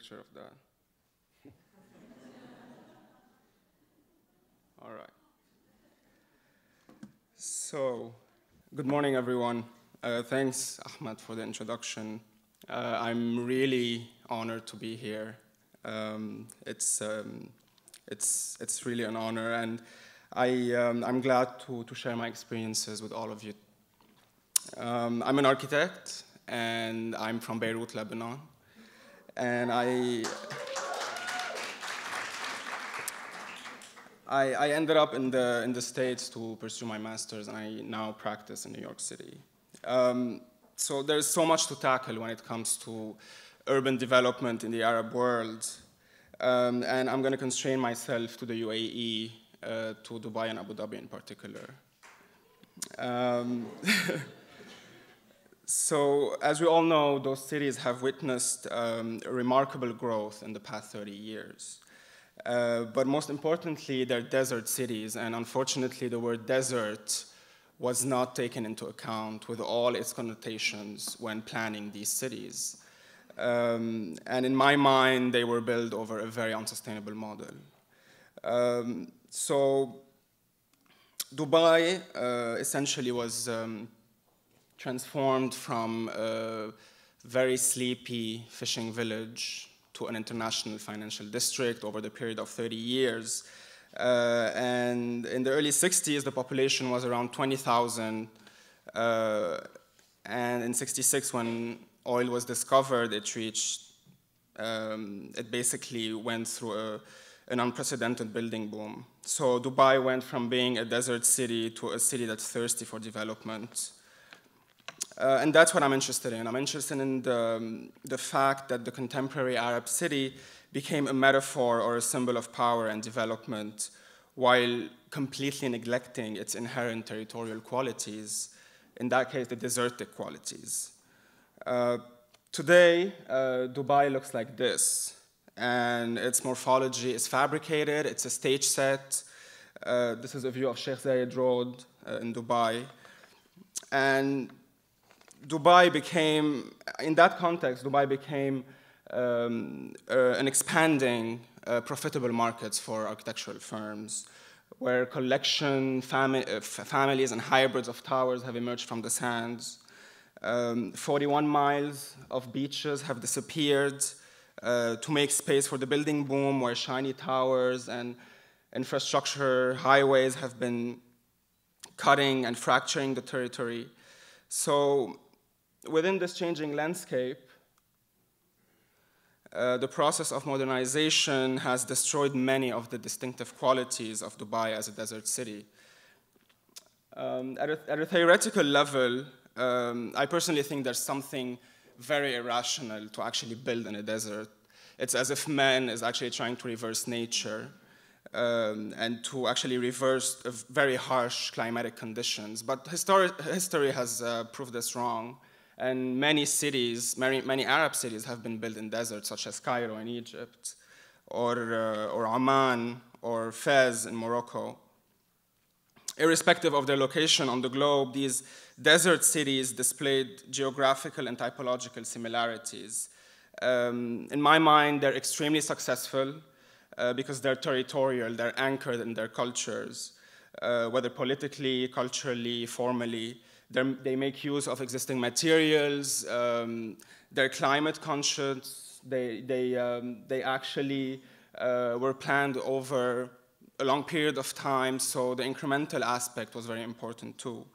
picture of that. All right. So, good morning, everyone. Thanks, Ahmed, for the introduction. I'm really honored to be here. It's really an honor, and I'm glad to share my experiences with all of you. I'm an architect, and I'm from Beirut, Lebanon. And I ended up in the States to pursue my master's, and I now practice in New York City. So there's so much to tackle when it comes to urban development in the Arab world. And I'm going to constrain myself to the UAE, to Dubai and Abu Dhabi in particular. So, as we all know, those cities have witnessed remarkable growth in the past 30 years. But most importantly, they're desert cities, and unfortunately, the word desert was not taken into account with all its connotations when planning these cities. And in my mind, they were built over a very unsustainable model. So, Dubai essentially was transformed from a very sleepy fishing village to an international financial district over the period of 30 years. And in the early 60s, the population was around 20,000. And in 66, when oil was discovered, it basically went through an unprecedented building boom. So Dubai went from being a desert city to a city that's thirsty for development. And that's what I'm interested in. I'm interested in the fact that the contemporary Arab city became a metaphor or a symbol of power and development while completely neglecting its inherent territorial qualities, in that case, the desertic qualities. Today, Dubai looks like this, and its morphology is fabricated. It's a stage set. This is a view of Sheikh Zayed Road in Dubai. And Dubai became, in that context, Dubai became an expanding, profitable markets for architectural firms, where collection, families, and hybrids of towers have emerged from the sands. 41 miles of beaches have disappeared to make space for the building boom, where shiny towers and infrastructure highways have been cutting and fracturing the territory. So, within this changing landscape, the process of modernization has destroyed many of the distinctive qualities of Dubai as a desert city. At a theoretical level, I personally think there's something very irrational to actually build in a desert. It's as if man is actually trying to reverse nature and to actually reverse very harsh climatic conditions. But history has proved this wrong. And many cities, many Arab cities have been built in deserts, such as Cairo in Egypt, or Amman, or Fez in Morocco. Irrespective of their location on the globe, these desert cities displayed geographical and typological similarities. In my mind, they're extremely successful because they're territorial, they're anchored in their cultures, whether politically, culturally, formally. They make use of existing materials. They're climate conscious. They actually were planned over a long period of time, so the incremental aspect was very important too.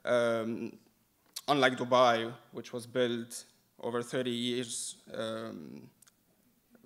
Unlike Dubai, which was built over 30 years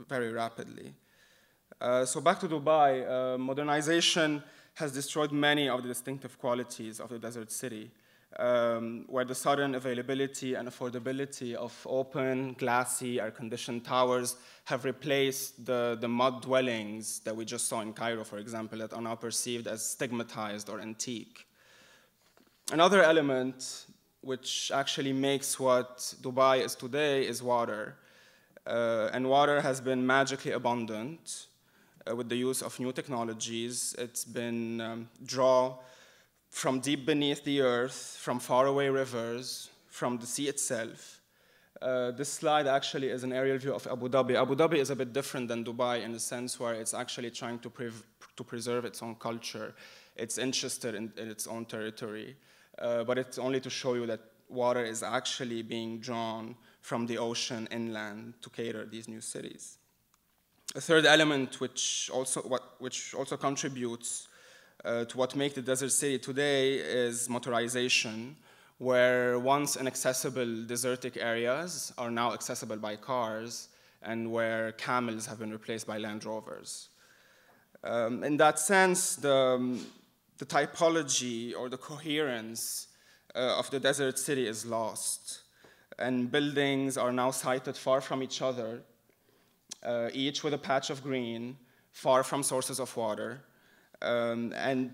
very rapidly. So back to Dubai, modernization has destroyed many of the distinctive qualities of the desert city. Where the sudden availability and affordability of open, glassy, air-conditioned towers have replaced the mud dwellings that we just saw in Cairo, for example, that are now perceived as stigmatized or antique. Another element which actually makes what Dubai is today is water. And water has been magically abundant with the use of new technologies. It's been drawn from deep beneath the earth, from faraway rivers, from the sea itself. This slide actually is an aerial view of Abu Dhabi. Abu Dhabi is a bit different than Dubai in the sense where it's actually trying to preserve its own culture. It's interested in its own territory, but it's only to show you that water is actually being drawn from the ocean inland to cater these new cities. A third element which also contributes to what makes the desert city today is motorization, where once inaccessible desertic areas are now accessible by cars, and where camels have been replaced by Land Rovers. In that sense, the typology or the coherence of the desert city is lost, and buildings are now sited far from each other, each with a patch of green, far from sources of water, and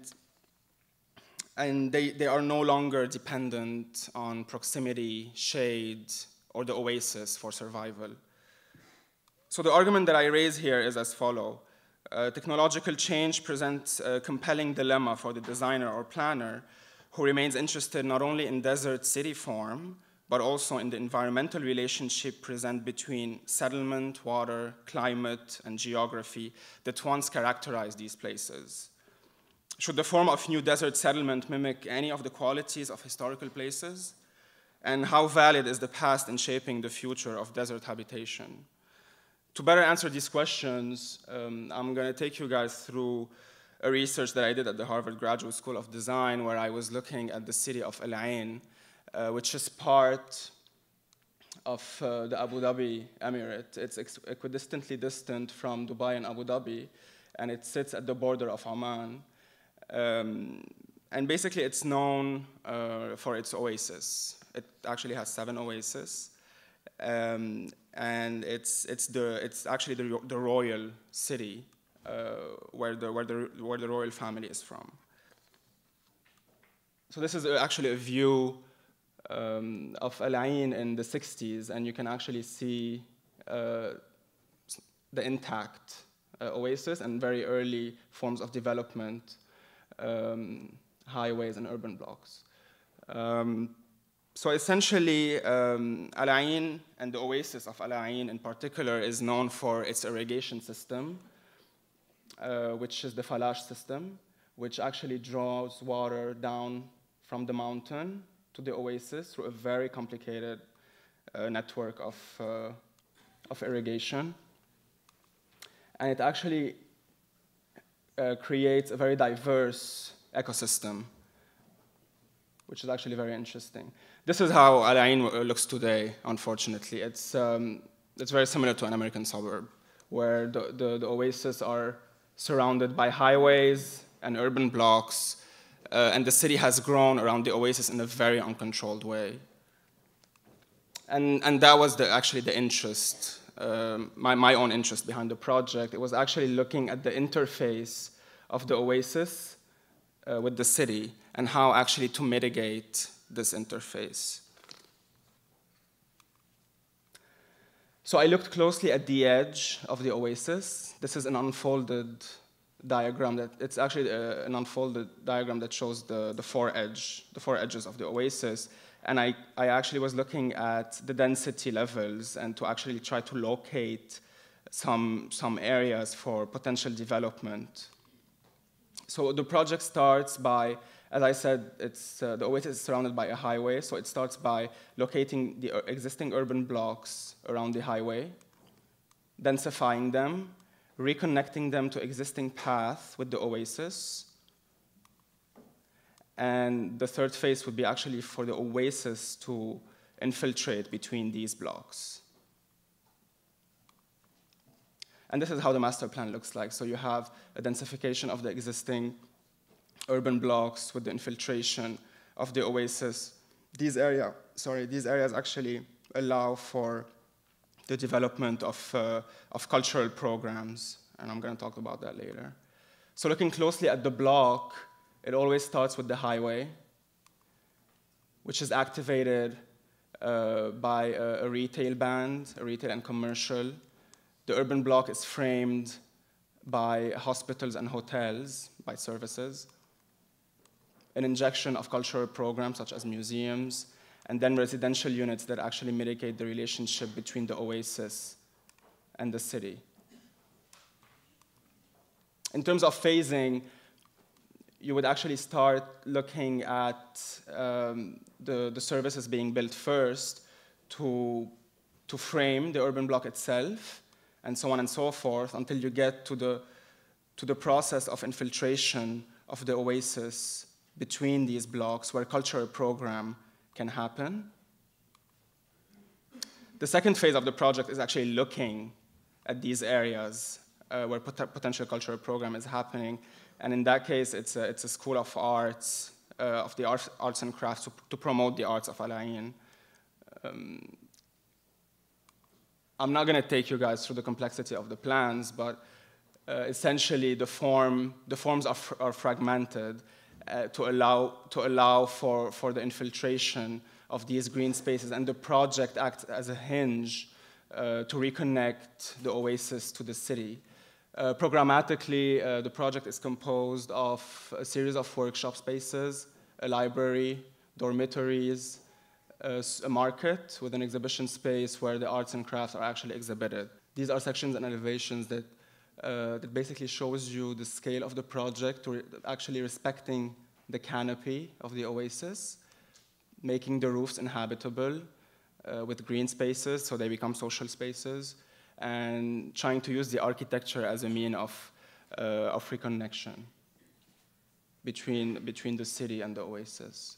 they are no longer dependent on proximity, shade, or the oasis for survival. So the argument that I raise here is as follows. Technological change presents a compelling dilemma for the designer or planner who remains interested not only in desert city form, but also in the environmental relationship present between settlement, water, climate, and geography that once characterized these places. Should the form of new desert settlement mimic any of the qualities of historical places? And how valid is the past in shaping the future of desert habitation? To better answer these questions, I'm going to take you guys through a research that I did at the Harvard Graduate School of Design, where I was looking at the city of Al Ain, which is part of the Abu Dhabi Emirate. It's equidistantly distant from Dubai and Abu Dhabi, and it sits at the border of Oman. And basically, it's known for its oasis. It actually has 7 oases, and it's actually the royal city where the royal family is from. So this is actually a view of Al Ain in the 60s, and you can actually see the intact oasis and very early forms of development. Highways and urban blocks. So essentially, Al Ain and the oasis of Al Ain in particular is known for its irrigation system, which is the Falash system, which actually draws water down from the mountain to the oasis through a very complicated network of irrigation. And it actually creates a very diverse ecosystem, which is actually very interesting. This is how Al Ain looks today, unfortunately. It's very similar to an American suburb, where the oases are surrounded by highways and urban blocks, and the city has grown around the oasis in a very uncontrolled way. And that was actually the interest, my own interest behind the project. It was actually looking at the interface of the oasis with the city and how actually to mitigate this interface. So I looked closely at the edge of the oasis. This is an unfolded diagram it's actually an unfolded diagram that shows the four edges of the oasis. And I actually was looking at the density levels and to actually try to locate some areas for potential development. So the project starts by, as I said, the oasis is surrounded by a highway, so it starts by locating the existing urban blocks around the highway, densifying them, reconnecting them to existing path with the oasis. And the third phase would be actually for the oasis to infiltrate between these blocks. And this is how the master plan looks like. So you have a densification of the existing urban blocks with the infiltration of the oasis. These areas actually allow for the development of cultural programs, and I'm going to talk about that later. So looking closely at the block, it always starts with the highway, which is activated by a retail band, a retail and commercial. The urban block is framed by hospitals and hotels, by services, an injection of cultural programs such as museums, and then residential units that actually mitigate the relationship between the oasis and the city. In terms of phasing, you would actually start looking at the services being built first to frame the urban block itself, and so on and so forth, until you get to the process of infiltration of the oasis between these blocks, where cultural program can happen. The second phase of the project is actually looking at these areas where potential cultural program is happening. And in that case, it's a school of arts, of the arts and crafts to promote the arts of Al Ain. I'm not going to take you guys through the complexity of the plans, but essentially the forms are fragmented to allow for the infiltration of these green spaces, and the project acts as a hinge to reconnect the oasis to the city. Programmatically, the project is composed of a series of workshop spaces, a library, dormitories, a market with an exhibition space where the arts and crafts are actually exhibited. These are sections and elevations that basically shows you the scale of the project, actually respecting the canopy of the oasis, making the roofs inhabitable with green spaces so they become social spaces, and trying to use the architecture as a mean of reconnection between the city and the oasis.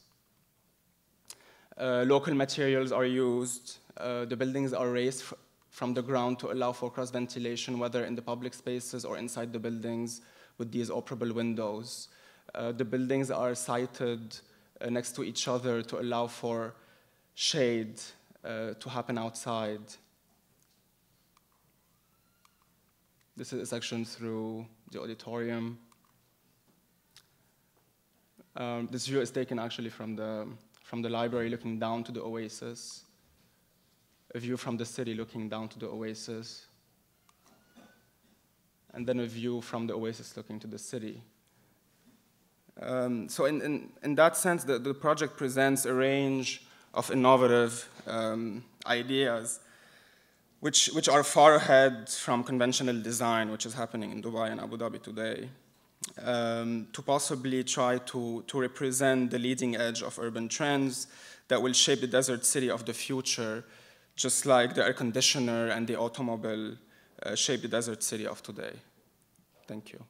Local materials are used. The buildings are raised from the ground to allow for cross-ventilation, whether in the public spaces or inside the buildings with these operable windows. The buildings are sited next to each other to allow for shade to happen outside. This is a section through the auditorium. This view is taken actually from the library looking down to the oasis. A view from the city looking down to the oasis. And then a view from the oasis looking to the city. So in that sense, the project presents a range of innovative ideas which are far ahead from conventional design, which is happening in Dubai and Abu Dhabi today, to possibly try to represent the leading edge of urban trends that will shape the desert city of the future, just like the air conditioner and the automobile shape the desert city of today. Thank you.